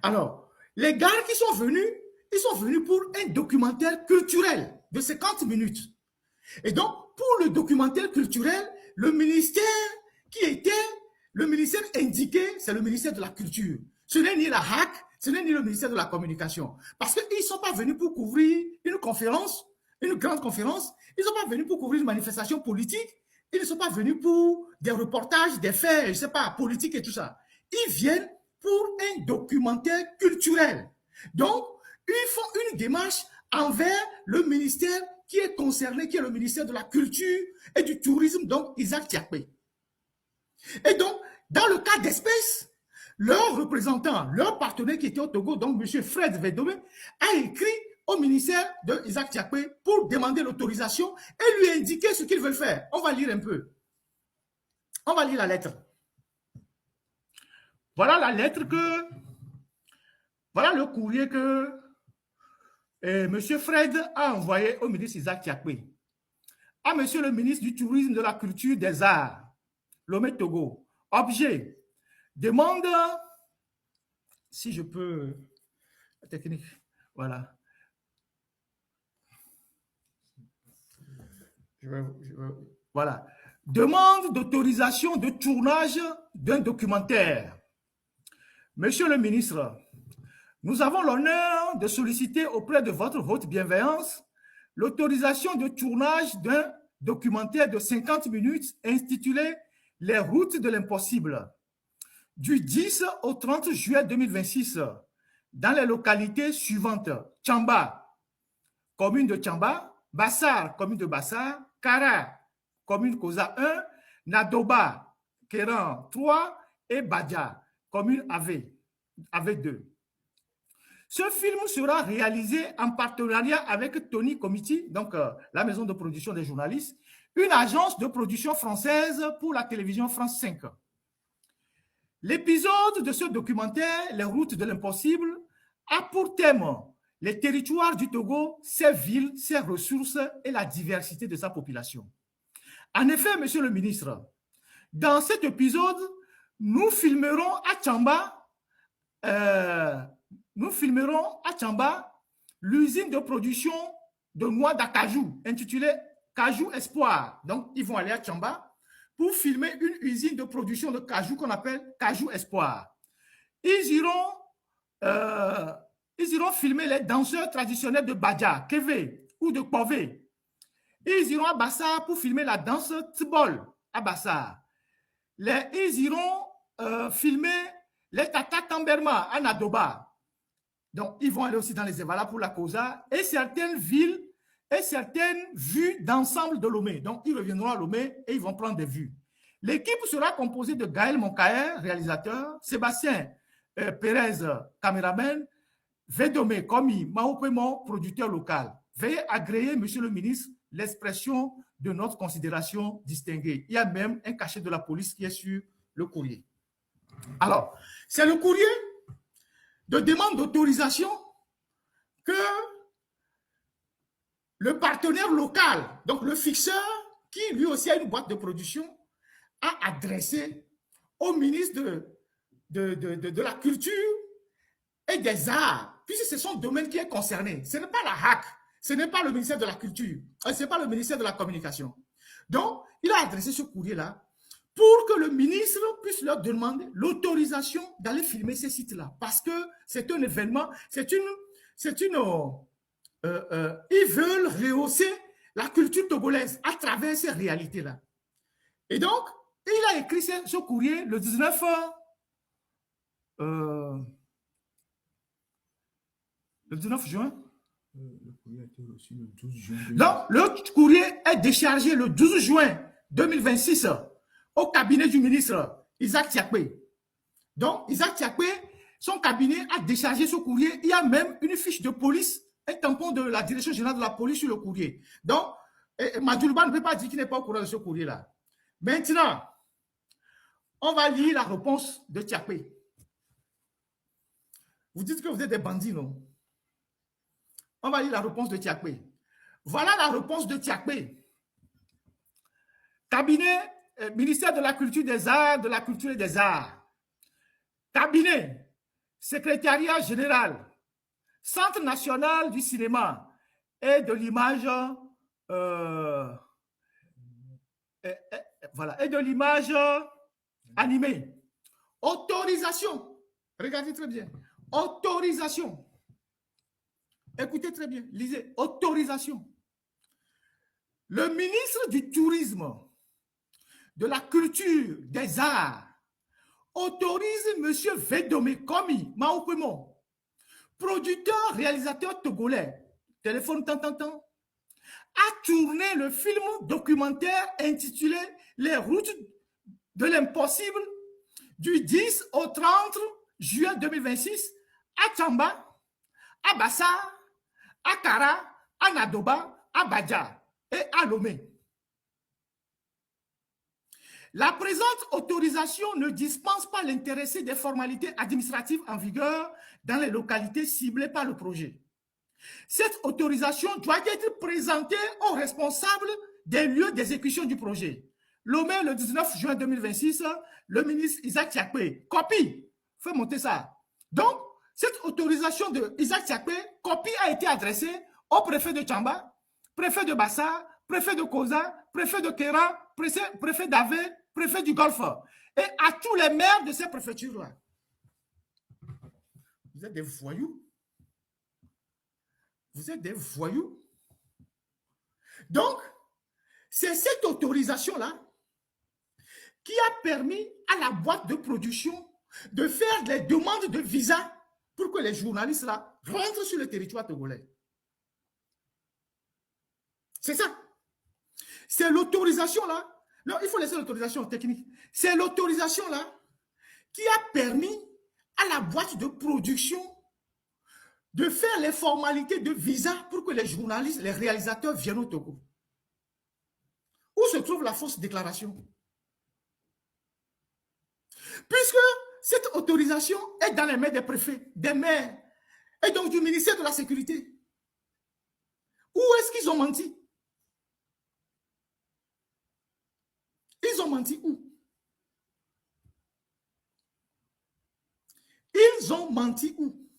Alors, les gars qui sont venus, ils sont venus pour un documentaire culturel de 50 minutes. Et donc, pour le documentaire culturel, le ministère qui était le ministère indiqué, c'est le ministère de la Culture. Ce n'est ni la HAC, ce n'est ni le ministère de la Communication. Parce qu'ils ne sont pas venus pour couvrir une conférence, une grande conférence. Ils ne sont pas venus pour couvrir une manifestation politique. Ils ne sont pas venus pour des reportages, des faits, je ne sais pas, politiques et tout ça. Ils viennent pour un documentaire culturel. Donc, ils font une démarche envers le ministère qui est concerné, qui est le ministère de la Culture et du Tourisme, donc Isaac Tiakpe. Et donc, dans le cas d'espèce, leur représentant, leur partenaire qui était au Togo, donc M. Fred Vedome, a écrit au ministère de Isaac Tiakpe pour demander l'autorisation et lui indiquer ce qu'ils veulent faire. On va lire un peu. On va lire la lettre. Voilà la lettre que... Voilà le courrier que M. Fred a envoyé au ministre Isaac Tiakpe. À M. le ministre du Tourisme, de la Culture, des Arts, Lomé Togo. Objet. Demande, si je peux, la technique, voilà. Voilà. Demande d'autorisation de tournage d'un documentaire. Monsieur le ministre, nous avons l'honneur de solliciter auprès de votre haute bienveillance l'autorisation de tournage d'un documentaire de 50 minutes intitulé « Les routes de l'impossible » du 10 au 30 juillet 2026 dans les localités suivantes. Tchamba, commune de Tchamba, Bassar, commune de Bassar, Kara, commune Koza 1, Nadoba, Kéran 3 et Badja, commune AV 2. Ce film sera réalisé en partenariat avec Tony Comiti, donc la maison de production des journalistes, une agence de production française pour la télévision France 5. L'épisode de ce documentaire, Les routes de l'impossible, a pour thème les territoires du Togo, ses villes, ses ressources et la diversité de sa population. En effet, monsieur le ministre, dans cet épisode, nous filmerons à Tchamba l'usine de production de noix d'acajou intitulée Cajou Espoir. Donc, ils vont aller à Tchamba pour filmer une usine de production de cajou qu'on appelle Cajou Espoir. Ils iront filmer les danseurs traditionnels de Badja, Keve ou de Kove. Ils iront à Bassar pour filmer la danse Tibol à Bassar. Ils iront filmer les Tata Tamberma à Nadoba. Donc, ils vont aller aussi dans les Evala pour la Kosa et certaines villes et certaines vues d'ensemble de Lomé. Donc, ils reviendront à Lomé et ils vont prendre des vues. L'équipe sera composée de Gaël Moncaer, réalisateur, Sébastien Pérez, caméraman, Vedome Komi, Maopémon, producteur local. Veuillez agréer, monsieur le ministre, l'expression de notre considération distinguée. Il y a même un cachet de la police qui est sur le courrier. Alors, c'est le courrier de demande d'autorisation que le partenaire local, donc le fixeur, qui lui aussi a une boîte de production, a adressé au ministre de la Culture et des Arts, puisque c'est son domaine qui est concerné. Ce n'est pas la HAC, ce n'est pas le ministère de la Culture, ce n'est pas le ministère de la Communication. Donc, il a adressé ce courrier-là pour que le ministre puisse leur demander l'autorisation d'aller filmer ces sites-là. Parce que c'est un événement, ils veulent rehausser la culture togolaise à travers ces réalités-là. Et donc, il a écrit ce courrier le 19 juin. Le courrier a été reçu le 12 juin. Donc, le courrier est déchargé le 12 juin 2026 au cabinet du ministre Isaac Tiakpe. Donc, Isaac Tiakpe, son cabinet a déchargé ce courrier. Il y a même une fiche de police, un tampon de la direction générale de la police sur le courrier. Donc, Madjoulba ne peut pas dire qu'il n'est pas au courant de ce courrier-là. Maintenant, on va lire la réponse de Tiakpe. Vous dites que vous êtes des bandits, non? On va lire la réponse de Tiakpe. Voilà la réponse de Tiakpe. Cabinet, ministère de la Culture, des Arts, de la Culture et des Arts. Cabinet, Secrétariat général, Centre national du cinéma et de l'image, voilà, et de l'image animée. Autorisation. Regardez très bien. Autorisation. Écoutez très bien. Lisez. Autorisation. Le ministre du Tourisme, de la Culture, des Arts, autorise M. Vedome Komi Maoukoumo, producteur, réalisateur togolais, téléphone tant, a tourné le film documentaire intitulé Les routes de l'impossible du 10 au 30 juin 2026 à Tchamba, à Bassa, à Kara, à Nadoba, à Badja et à Lomé. La présente autorisation ne dispense pas l'intéressé des formalités administratives en vigueur dans les localités ciblées par le projet. Cette autorisation doit être présentée aux responsables des lieux d'exécution du projet. Lomé, le 19 juin 2026, le ministre Isaac Tiakpe, copie, fais monter ça. Donc, cette autorisation de Isaac Tiakpe, copie a été adressée au préfet de Tchamba, préfet de Bassa, préfet de Koza, préfet de Kera, préfet d'Avé, préfet du Golfe, et à tous les maires de ces préfectures-là. Vous êtes des voyous. Vous êtes des voyous. Donc, c'est cette autorisation-là qui a permis à la boîte de production de faire des demandes de visa pour que les journalistes là rentrent sur le territoire togolais. C'est ça. C'est l'autorisation là. Non, il faut laisser l'autorisation technique. C'est l'autorisation là qui a permis à la boîte de production de faire les formalités de visa pour que les journalistes, les réalisateurs viennent au Togo. Où se trouve la fausse déclaration? Puisque cette autorisation est dans les mains des préfets, des maires, et donc du ministère de la Sécurité. Où est-ce qu'ils ont menti? Ils ont menti où? Ils ont menti où?